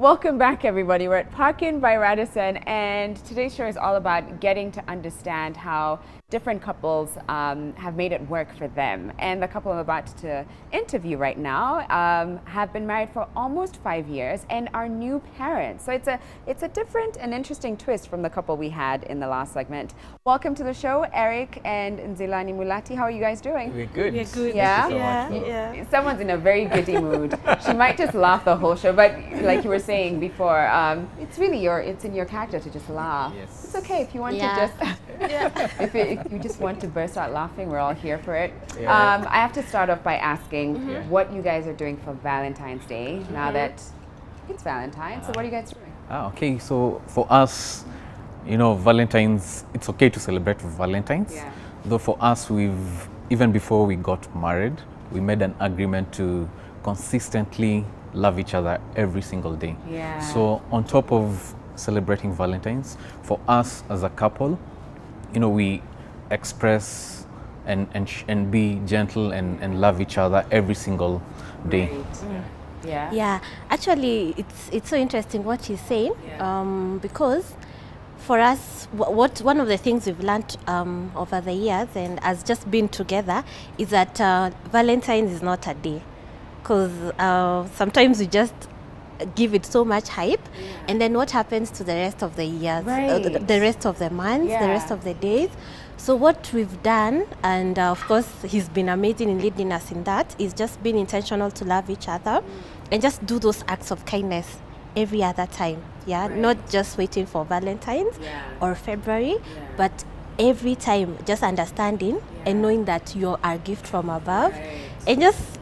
Welcome back, everybody. We're at Parkin by Radisson, and today's show is all about getting to understand how different couples have made it work for them. And the couple I'm about to interview right now have been married for almost 5 years and are new parents. So it's a different and interesting twist from the couple we had in the last segment. Welcome to the show, Eric and Nzilani Mulati. How are you guys doing? We're good. We're good. Yeah? Yeah. Someone's in a very giddy mood. She might just laugh the whole show, but like you were saying before, it's really it's in your character to just laugh. Yes. It's okay if you want to just if you just want to burst out laughing, we're all here for it. Yeah. I have to start off by asking what you guys are doing for Valentine's Day now that it's Valentine's. So what are you guys doing? Okay, so for us, Valentine's, it's okay to celebrate Valentine's. Yeah. Though for us, even before we got married, we made an agreement to consistently love each other every single day. Yeah. So on top of celebrating Valentine's, for us as a couple, we express and be gentle and love each other every single day. Yeah. Yeah. Actually, it's so interesting what he's saying, because for us, one of the things we've learned over the years and has just been together is that Valentine's is not a day, because sometimes we just give it so much hype, and then what happens to the rest of the years, the rest of the months, the rest of the days. So what we've done, and of course he's been amazing in leading us in that, is just being intentional to love each other and just do those acts of kindness every other time. Not just waiting for Valentine's or February, but every time just understanding and knowing that you're a gift from above, and just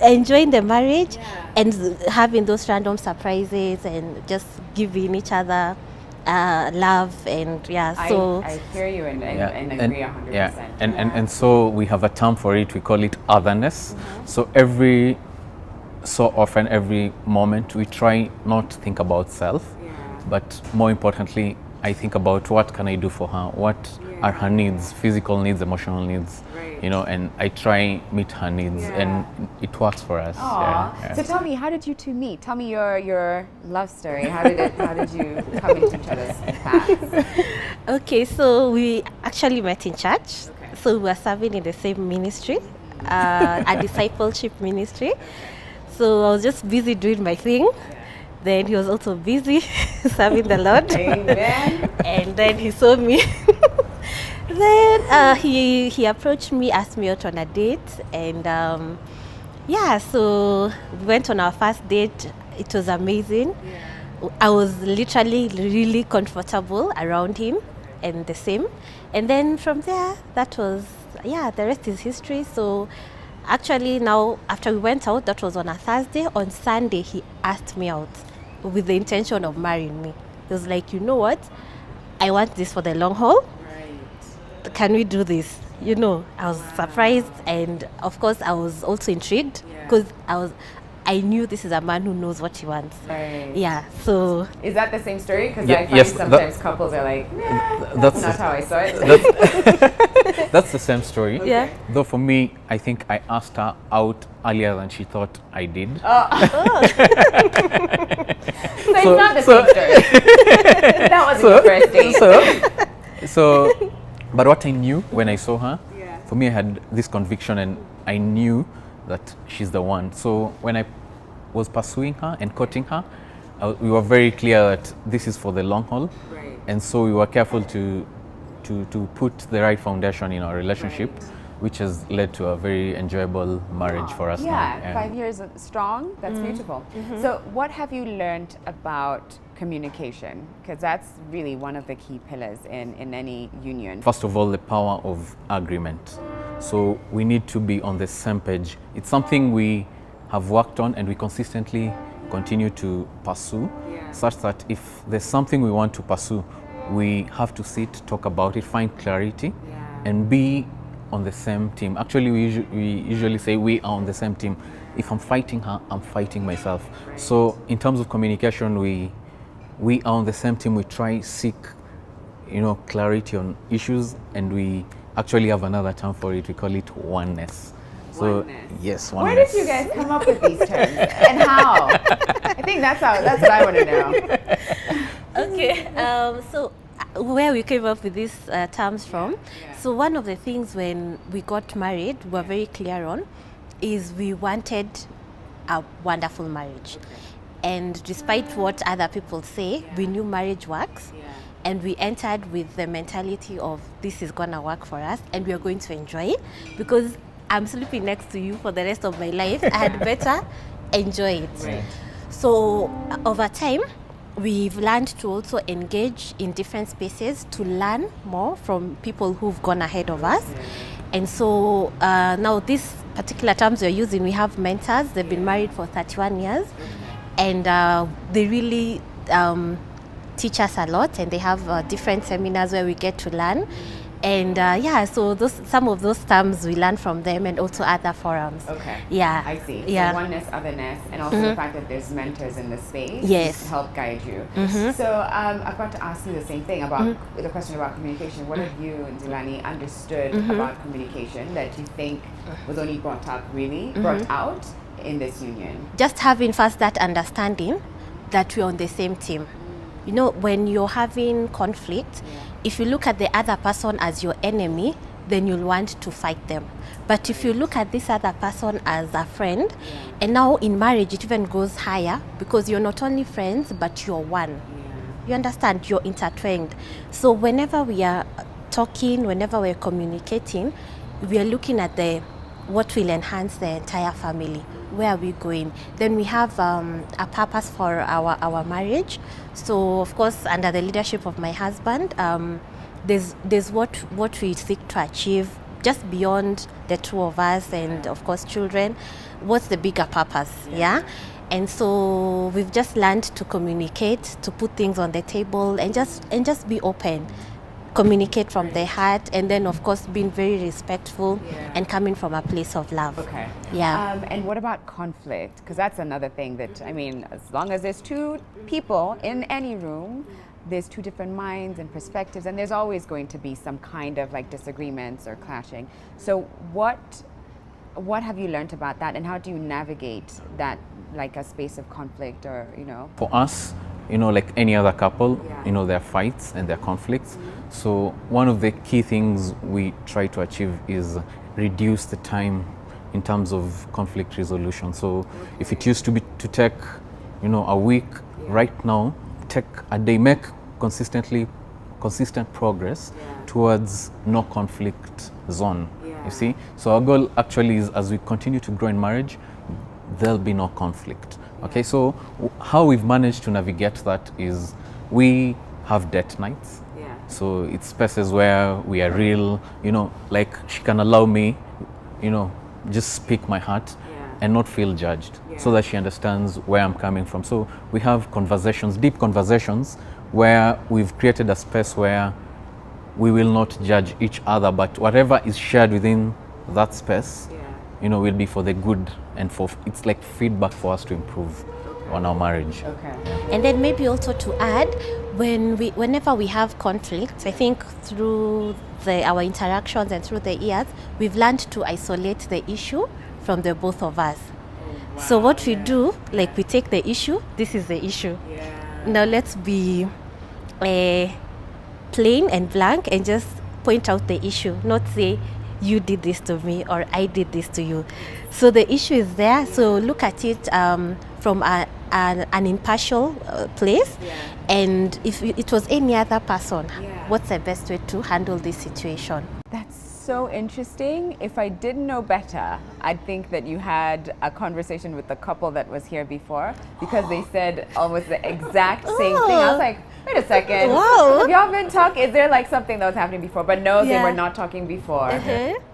enjoying the marriage and having those random surprises and just giving each other love. And I hear you and agree 100%. And so we have a term for it. We call it otherness. So every so often, every moment, we try not to think about self, but more importantly, I think about what can I do for her, what are her needs, physical needs, emotional needs, and I try meet her needs, and it works for us. So tell me, how did you two meet? Tell me your love story. How did you come into each other's paths? Okay, so we actually met in church. So we were serving in the same ministry, a discipleship ministry. So I was just busy doing my thing. Then he was also busy serving the Lord. Amen. And then he saw me. Then he approached me, asked me out on a date, and so we went on our first date. It was amazing. I was literally really comfortable around him, and the same. And then from there, that was the rest is history. So actually now, after we went out, that was on a Thursday. On Sunday, he asked me out with the intention of marrying me. He was like, you know what? I want this for the long haul. Right. Can we do this? I was surprised, and of course I was also intrigued, because I knew this is a man who knows what he wants. Right. Yeah, so... Is that the same story? Because I find sometimes couples are like, that's not how I saw it. That's the same story. Yeah. Though for me, I think I asked her out earlier than she thought I did. So it's not the same story. That wasn't your first date. But what I knew when I saw her, for me, I had this conviction, and I knew that she's the one. So when I was pursuing her and courting her, we were very clear that this is for the long haul. Right. And so we were careful to put the right foundation in our relationship, which has led to a very enjoyable marriage for us now. 5 years strong. That's beautiful. So what have you learned about communication? Because that's really one of the key pillars in any union. First of all, the power of agreement. So we need to be on the same page. It's something we have worked on and we consistently continue to pursue, such that if there's something we want to pursue, we have to sit, talk about it, find clarity, and be on the same team. Actually, we usually say we are on the same team. If I'm fighting her, I'm fighting myself. So in terms of communication, we are on the same team. We try seek, clarity on issues, and we actually have another term for it. We call it oneness. So Oneness. yes, Where oneness. did you guys come up with these terms and how? I think that's what I want to know. Okay, so where we came up with these terms from. Yeah. So one of the things when we got married, we were very clear on, is we wanted a wonderful marriage. And despite what other people say, we knew marriage works. Yeah. And we entered with the mentality of this is gonna work for us and we are going to enjoy it, because I'm sleeping next to you for the rest of my life. I had better enjoy it. Right. So over time, we've learned to also engage in different spaces to learn more from people who've gone ahead of us. And so now these particular terms we're using, we have mentors. They've been married for 31 years. And they really teach us a lot, and they have different seminars where we get to learn. And so some of those terms we learn from them, and also other forums. Okay. Yeah. I see. Yeah. So oneness, otherness, and also the fact that there's mentors in the space Yes. to help guide you. So I've got to ask you the same thing about the question about communication. What have you, Zilani, understood about communication that you think was only brought out in this union? Just having first that understanding that we're on the same team. You know, when you're having conflict, if you look at the other person as your enemy, then you'll want to fight them. But if you look at this other person as a friend, and now in marriage it even goes higher, because you're not only friends, but you're one. You understand? You're intertwined. So whenever we are talking, whenever we're communicating, we are looking at what will enhance the entire family. Where are we going? Then we have a purpose for our marriage. So of course, under the leadership of my husband, there's what we seek to achieve just beyond the two of us, and of course children. What's the bigger purpose? Yeah. And so we've just learned to communicate, to put things on the table, and just be open. Communicate from the heart, and then of course being very respectful and coming from a place of love. Okay. Yeah. And what about conflict? Because that's another thing that, I mean, as long as there's two people in any room, there's two different minds and perspectives, and there's always going to be some kind of like disagreements or clashing. So what have you learned about that, and how do you navigate that, like a space of conflict, or, you know? For us, like any other couple, there are fights and there are conflicts. So one of the key things we try to achieve is reduce the time in terms of conflict resolution. So if it used to take, a week, right now, take a day, make consistent progress towards no conflict zone. You see? So our goal actually is, as we continue to grow in marriage, there'll be no conflict. Okay, so how we've managed to navigate that is we have date nights. So it's spaces where we are real, like she can allow me, just speak my heart and not feel judged, so that she understands where I'm coming from. So we have conversations, deep conversations, where we've created a space where we will not judge each other, but whatever is shared within that space, will be for the good, and it's like feedback for us to improve on our marriage. Okay. And then maybe also to add, whenever we have conflict, I think through our interactions and through the years, we've learned to isolate the issue from the both of us. So what we do, like we take the issue, this is the issue. Now let's be plain and blank and just point out the issue, not say you did this to me or I did this to you. So the issue is there. So look at it from an impartial place. And if it was any other person, what's the best way to handle this situation? That's so interesting. If I didn't know better, I'd think that you had a conversation with the couple that was here before, because they said almost the exact same thing. I was like, wait a second. Wow. Have y'all been talking? Is there like something that was happening before? But no, they were not talking before.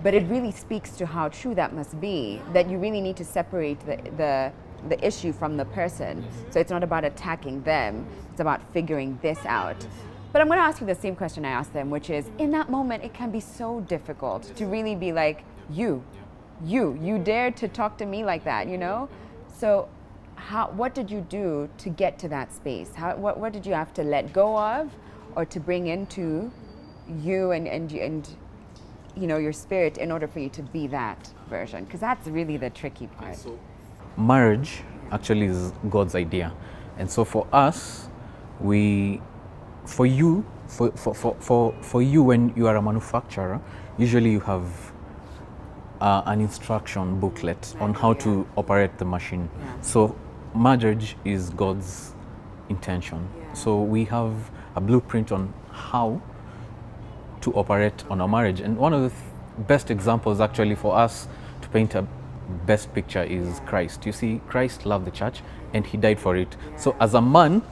But it really speaks to how true that must be, that you really need to separate the issue from the person. So it's not about attacking them, it's about figuring this out. But I'm going to ask you the same question I asked them, which is, in that moment, it can be so difficult to really be like, you dared to talk to me like that, So what did you do to get to that space? What did you have to let go of, or to bring into you and your spirit in order for you to be that version? Because that's really the tricky part. Marriage actually is God's idea, and so for us, for you when you are a manufacturer, usually you have an instruction booklet on how to operate the machine. So marriage is God's intention. So we have a blueprint on how to operate on a marriage, and one of the best examples actually for us to paint a best picture is Christ. You see, Christ loved the church and he died for it. So as a man,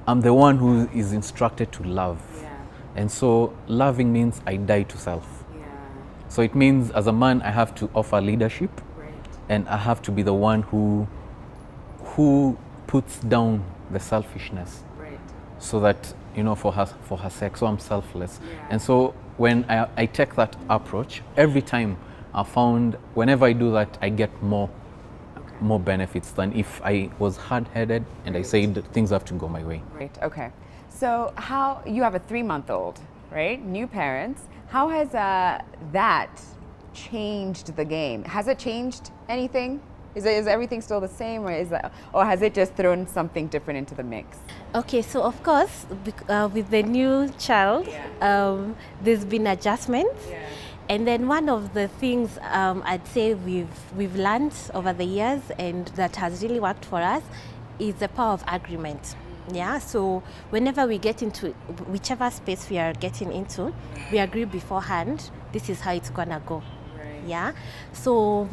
I'm the one who is instructed to love. And so loving means I die to self. So it means as a man I have to offer leadership, and I have to be the one who puts down the selfishness, so that for her sake. So I'm selfless. And so when I take that approach, every time I found whenever I do that, I get more benefits than if I was hard-headed and I said things have to go my way. Right. Okay. So how you have a 3-month-old, right? New parents. How has that changed the game? Has it changed anything? Is everything still the same, or has it just thrown something different into the mix? Okay, so of course, with the new child, there's been adjustments. And then one of the things I'd say we've learned over the years, and that has really worked for us, is the power of agreement. Yeah, so whenever we get into whichever space we are getting into, we agree beforehand, this is how it's gonna go. Yeah, so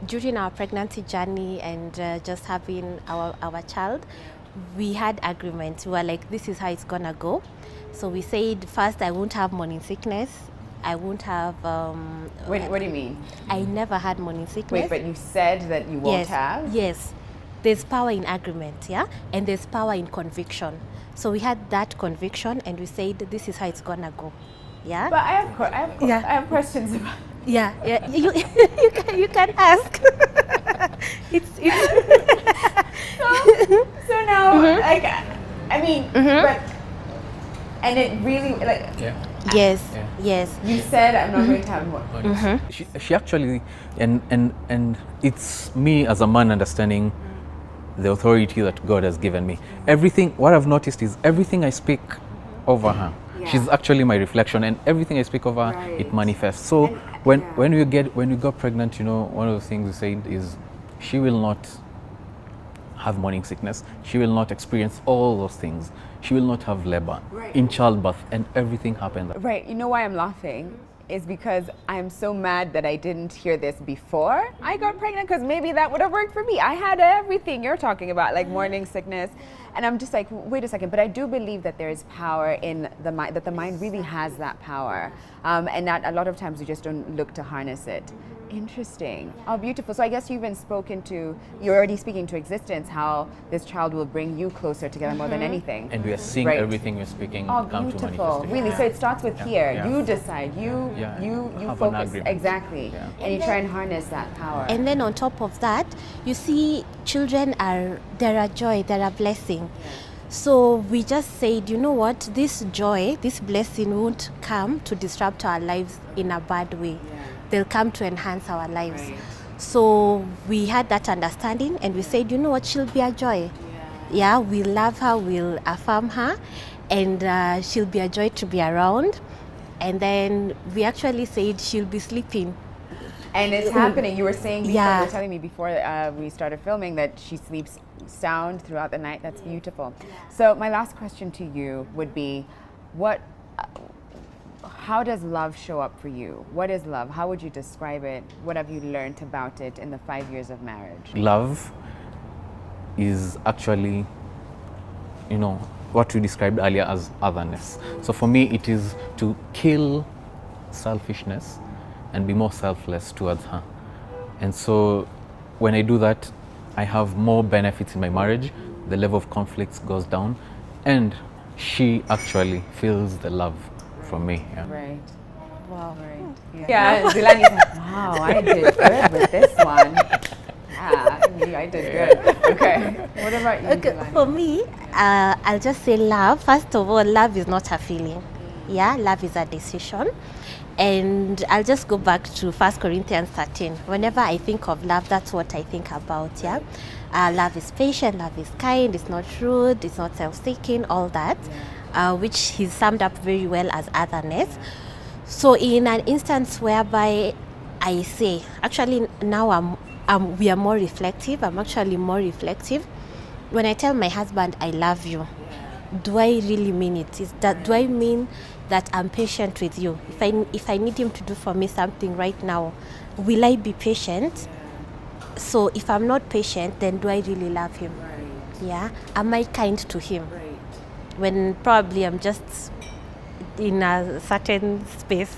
during our pregnancy journey and just having our child, we had agreement. We were like, this is how it's gonna go. So we said, first, I won't have morning sickness. I won't have... What do you mean? I never had morning sickness. Wait, but you said that you won't have? Yes. There's power in agreement, yeah? And there's power in conviction. So we had that conviction and we said, this is how it's gonna go. Yeah? But I have questions about... Yeah. You can ask. it's so now, like, I mean, but... And it really, like... Yes. You said I'm not going to have more. She actually, and it's me as a man understanding the authority that God has given me. Everything, what I've noticed is everything I speak over her, she's actually my reflection, and everything I speak over her, it manifests. So when you got pregnant, one of the things we said is she will not have morning sickness. She will not experience all those things. She will not have labor in childbirth, and everything happened. Right. You know why I'm laughing is because I'm so mad that I didn't hear this before I got pregnant, because maybe that would have worked for me. I had everything you're talking about, like morning sickness. And I'm just like, wait a second, but I do believe that there is power in the mind, that the mind really has that power. And that a lot of times we just don't look to harness it. Interesting. Oh, beautiful. So I guess you're already speaking to existence, how this child will bring you closer together more than anything. And we are seeing everything we're speaking come to manifestation. Really, so it starts with here. Yeah. You decide, you focus. Exactly. And you try and harness that power. And then on top of that, you see children they're a joy, they're a blessing. So we just said, you know what, this joy, this blessing won't come to disrupt our lives in a bad way. They'll come to enhance our lives. So we had that understanding and we said, you know what, she'll be a joy. Yeah, we love her, we'll affirm her, and she'll be a joy to be around. And then we actually said she'll be sleeping. And it's happening. You were saying before, you were telling me before we started filming that she sleeps sound throughout the night. That's beautiful. So my last question to you would be, how does love show up for you? What is love? How would you describe it? What have you learned about it in the 5 years of marriage? Love is actually, what we described earlier as otherness. So for me, it is to kill selfishness and be more selfless towards her. And so when I do that, I have more benefits in my marriage. The level of conflicts goes down, and she actually feels the love from me. Right. Wow. Right. Yeah. Zilani's like, wow, I did good with this one. Yeah, I did good. Okay. What about you, Zilani? For me, I'll just say love. First of all, love is not a feeling. Yeah, love is a decision. And I'll just go back to 1 Corinthians 13. Whenever I think of love, that's what I think about. Yeah, love is patient, love is kind, it's not rude, it's not self-seeking, all that, which he's summed up very well as otherness. So in an instance whereby I say, actually now we are more reflective. I'm actually more reflective. When I tell my husband I love you, do I really mean it? Do I mean that I'm patient with you? If I need him to do for me something right now, will I be patient? So if I'm not patient, then do I really love him? Yeah. Am I kind to him? When probably I'm just in a certain space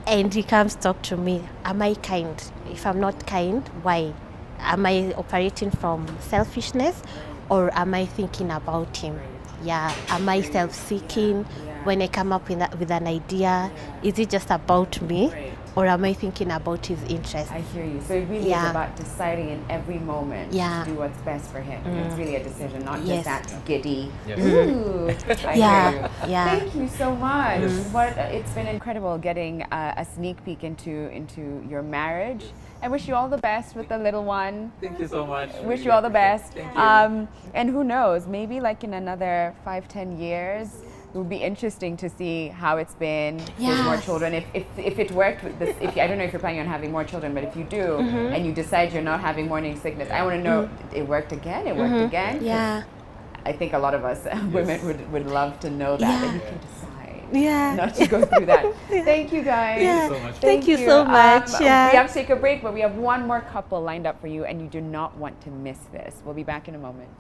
and he comes talk to me, am I kind? If I'm not kind, why? Am I operating from selfishness, or am I thinking about him? Yeah, am I self-seeking when I come up with an idea? Is it just about me, or am I thinking about his interest? I hear you. So it really is about deciding in every moment to do what's best for him. It's really a decision, not just that giddy. Ooh, I hear you. Thank you so much. It's been incredible getting a sneak peek into your marriage. I wish you all the best with the little one. Thank you so much. Wish you all the best. Thank you. And who knows, maybe like in another 5-10 years, it would be interesting to see how it's been with more children. If it worked with this, I don't know if you're planning on having more children, but if you do and you decide you're not having morning sickness, I want to know it worked again. It worked again. Yeah. I think a lot of us women would love to know that you can decide. Yeah. Not to go through that. Thank you guys. Yeah. so much. Thank you so much. We have to take a break, but we have one more couple lined up for you, and you do not want to miss this. We'll be back in a moment.